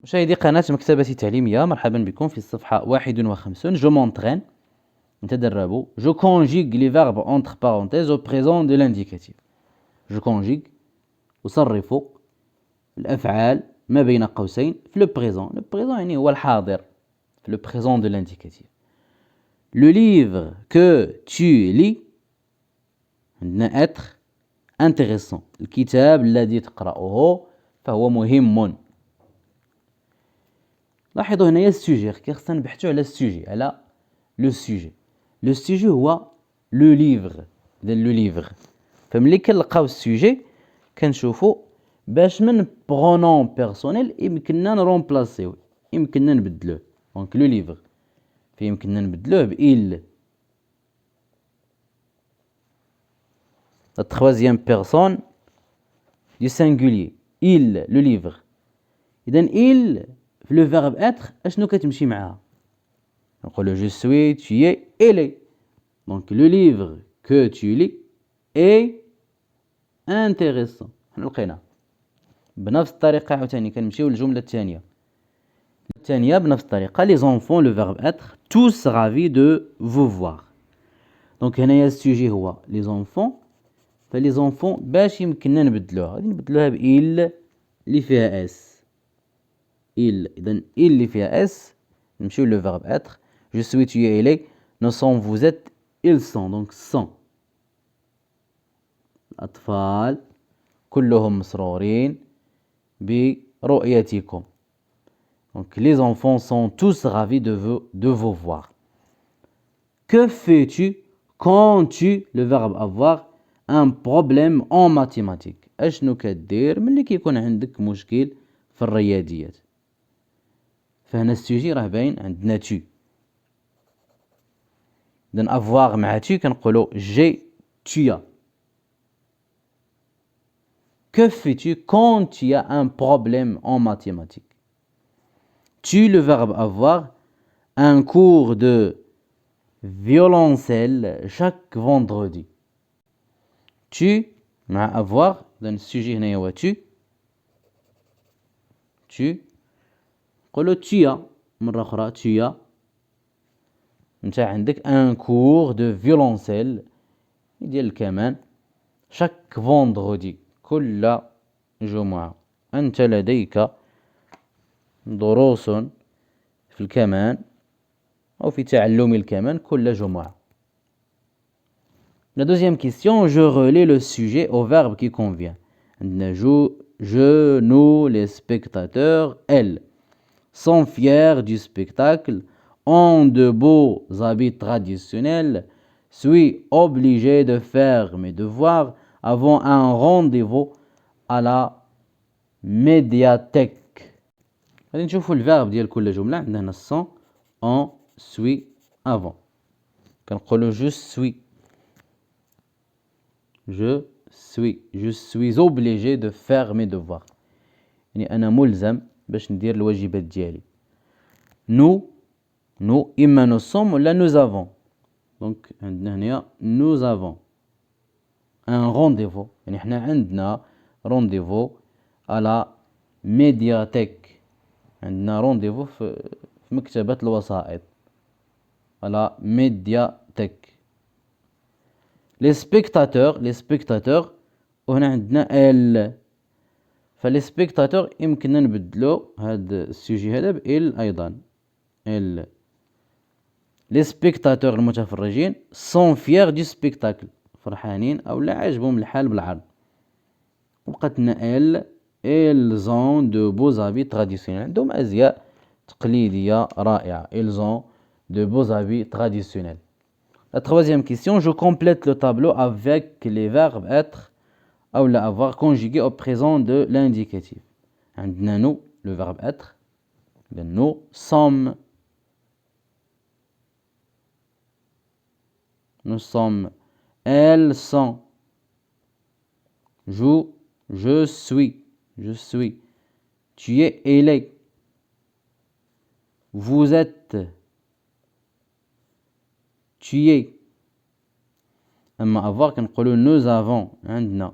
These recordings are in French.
مشاهدي قناة مكتبة تعليمية، مرحبا بكم في الصفحة 51. جو مونترين نتدرب. جو conjugue les verbes entre parenthèses au présent de l'indicatif. جو conjugue أصرف الأفعال ما بين قوسين في le présent. Le présent يعني هو الحاضر في le présent de l'indicatif. Le livre que tu lis عندنا être intéressant. الكتاب الذي تقرأه فهو مهم. لاحظوا هنايا السوجي، خصنا نبحثوا على السوجي، على لو سوجي. لو سوجي هو لو ليفغ. إذا لو ليفغ، فملي كنلقاو السوجي كنشوفوا باش من برونون بيرسونيل يمكننا نرومبلاسيو، يمكننا نبدلوه. دونك لو ليفغ فيمكننا نبدلوه ب إل. لا تخوازيام بيرسون دو سانغوليي إل لو ليفغ. إذا إل في لو فيرب être اشنو كتمشي معاها؟ نقولو je suis, tu es, elle est. Donc le livre que tu lis est intéressant. حنا لقينا بنفس الطريقة عاوتاني كنمشيو للجملة الثانية. بنفس الطريقة les enfants le verbe être tous ravis de vous voir. Donc هنايا السوجي هو les enfants، فلي زونفون باش يمكننا نبدلوها غادي نبدلوها ب il اللي فيها اس. il إذن il اللي فيها اس نمشيو لو verbe être. Je suis, tu es, elle est. Nous sommes, vous êtes, ils sont. Donc sont. الأطفال كلهم مسرورين برؤيتكم. Donc les enfants sont tous ravis de vous voir. Que fais-tu quand tu, le verbe avoir, un problème en mathématiques؟ أشنو كدير ملي كيكون عندك مشكل في الرياضيات؟ فهنا السوجي راه باين عندنا tu. إذن avoir مع tu كنقولو j'ai, tu as. Que fais-tu quand tu as un problème en mathématiques? Tu, le verbe avoir, un cours de violoncelle chaque vendredi. Tu مع avoir إذن السوجي هنا هو tu. tu نقولو tu as مرة أخرى tu as. انت عندك ان كور دو فيولونسيل ديال الكمان شاك فوندغودي كل جمعة. انت لديك دروس في الكمان او في تعلم الكمان كل جمعة. La deuxième question, je relie le sujet au verbe qui convient. عندنا je, nous, les spectateurs, elles sont fiers du spectacle, ont de beaux habits traditionnels, suis obligé de faire mes devoirs, avons un rendez-vous à la médiathèque. غادي نشوفوا الفيرب ديال كل جملة. عندنا هنا sont, on, suis, avant. كنقولوا je suis. Je suis obligé de faire mes devoirs. يعني أنا ملزم باش ندير الواجبات ديالي. nous إما nous sommes ولا nous avons. donc عندنا هنا nous avons un rendez-vous، يعني حنا عندنا rendez-vous à la médiathèque. عندنا rendez-vous في مكتبة الوسائط à la médiathèque. les spectateurs وهنا عندنا ال. فلي سبيكتاتور يمكننا نبدلو هاد السوجي هذا ب ال ايضا ال. لي سبيكتاتور المتفرجين سون فيير دو سبيكتاكل فرحانين او لا عجبهم الحال بالعرض. وبقات لنا ال ils ont de beaux habits traditionnels. عندهم ازياء تقليديه رائعه. ils ont de beaux habits traditionnels. La troisième question, je complète le tableau avec les verbes être ou avoir conjugué au présent de l'indicatif. عندنا nous le verbe être. nous sommes. Nous sommes. Elles sont. Je suis. Je suis. Tu es, elle est. Vous êtes. Tu es. أما avoir كنقولوا nous avons. عندنا.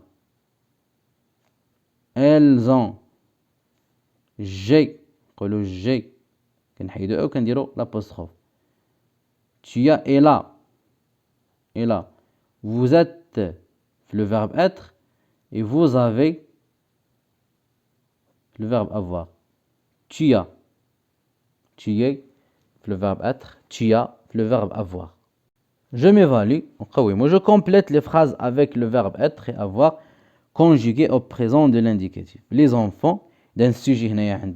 Elles ont. J'ai. نقولو j'ai كنحيدو او كنديرو l'apostrophe. Tu as est là. Et là. Vous êtes le verbe être et vous avez le verbe avoir. Tu as. Tu es le verbe être. Tu as le verbe avoir. Je m'évalue. Moi, je complète les phrases avec le verbe être et avoir conjugué au présent de l'indicatif. Les enfants. Dans ce sujet,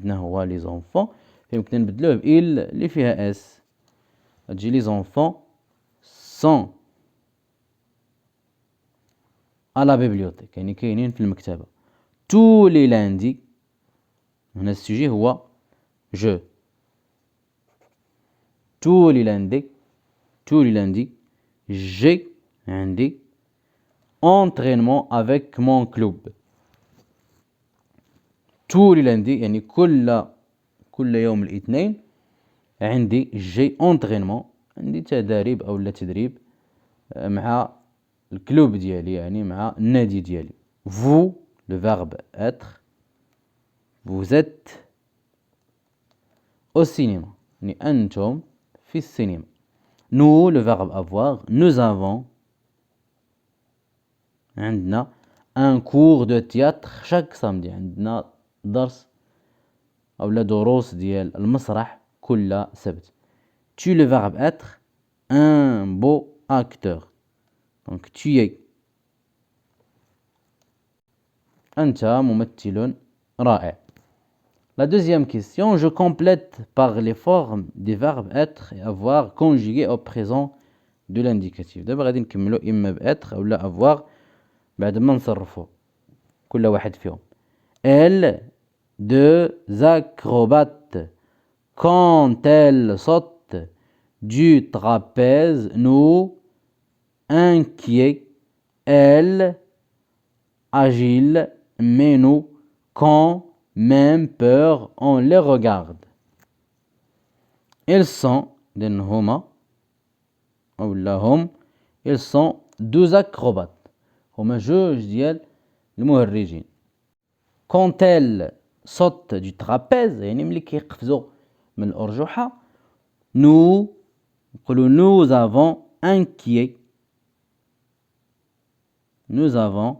هو les enfants. يمكن نبدلوه بإل اللي فيها اس. تجي les enfants sont à la bibliothèque. يعني كاينين في المكتبة. Tous les lundis. هنا السوجي هو je. Tous les lundis, j'ai عندي entraînement avec mon club. Tous les lundis يعني كل يوم الاثنين عندي j'ai entraînement عندي تدريب أو لا تدريب مع الكلوب ديالي يعني مع النادي ديالي. Vous, le verbe être, vous êtes au cinéma. يعني أنتم في السينما. Nous, le verbe avoir, nous avons عندنا un cours de théâtre chaque samedi. عندنا درس أو لا دروس ديال المسرح كل سبت. Tu, le verbe être, un beau acteur. Donc tu es. أنت ممثل رائع. La deuxième question, je complète par les formes des verbes être et avoir conjugués au présent de l'indicatif. دابا غادي نكملو إما بêtre أو لا avoir بعد ما نصرفو كل واحد فيهم. Elle, deux acrobates, quand elles sautent du trapèze, nous, inquiets, elles, agiles, mais nous, quand même peur, on les regarde. Ils sont, هما أو لا هم, ils sont deux acrobates. هما جوج ديال المهرجين. Quand elles sautent du trapèze, يعني ملي كيقفزوا من الأرجوحة, nous نقولوا nous avons inquiet. Nous avons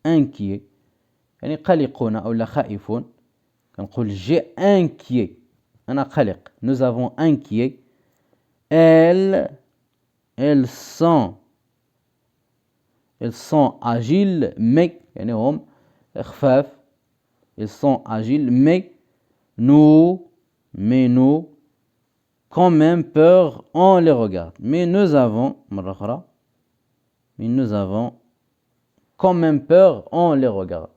inquiet. يعني قلقون أو لا خائفون. كنقول j'ai inquiet. أنا قلق. Nous avons inquiet. Elles sont agiles mais يعني هم خفاف. Ils sont agiles mais nous quand même peur on les regarde. Mais nous avons مرة أخرى mais nous avons quand même peur on les regarde.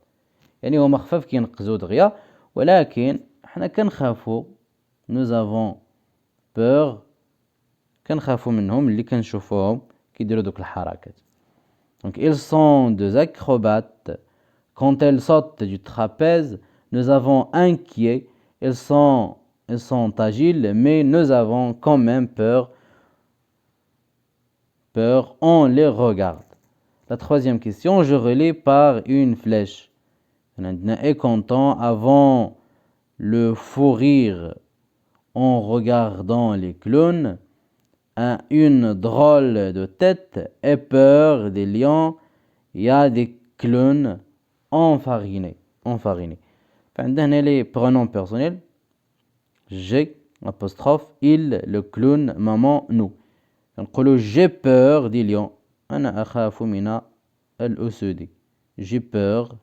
يعني هما خفاف كينقزوا دغيا ولكن حنا كنخافوا. nous avons peur كنخافوا منهم اللي كنشوفوهم كيديروا دوك الحركات. Donc ils sont deux acrobates. Quand elles sautent du trapèze, nous avons inquiet. Ils sont agiles, mais nous avons quand même peur. On les regarde. La troisième question, je relis par une flèche. On est content avant le fou rire en regardant les clowns. Une drôle de tête et peur des lions. Il y a des clowns enfarinés. فعندنا les pronoms personnels. J'ai, apostrophe, il, le clown, maman, nous. نقولوا j'ai peur des lions. أنا أخاف من الأسود. J'ai peur.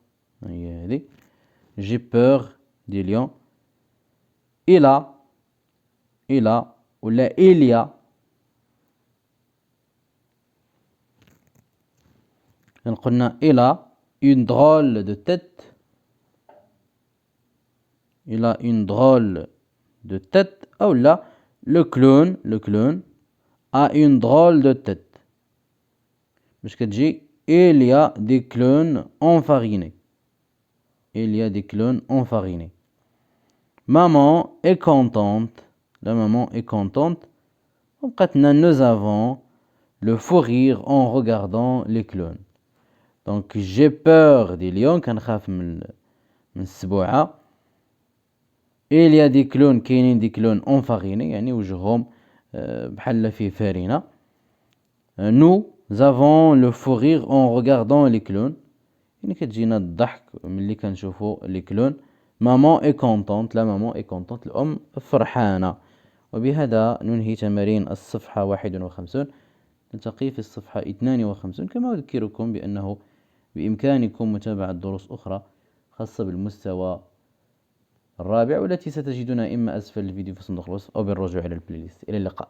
J'ai peur des lions. Il a ولا il y a. قلنا il a une drôle de tête. Il a une drôle de tête. أو لا le clown a une drôle de tête. باش كتجي il y a des clowns enfarinés. Il y a des clowns enfarinés. Maman est contente. La maman est contente. Nous avons le fou rire en regardant les clowns. Donc j'ai peur des lions. كنخاف من السبوعة. il y a des clones كاينين دي كلون انفاريني يعني وجههم بحال فيه فارينة. nous avons le fou rire en regardant les clones يعني كتجينا الضحك ملي كنشوفو لي كلون. maman est contente لا maman est contente الأم فرحانة. وبهذا ننهي تمارين الصفحة 51. نلتقي في الصفحة 52. كما أذكركم بأنه بإمكانكم متابعة دروس أخرى خاصة بالمستوى الرابع والتي ستجدونها إما أسفل الفيديو في صندوق الوصف أو بالرجوع إلى البلاي ليست. إلى اللقاء.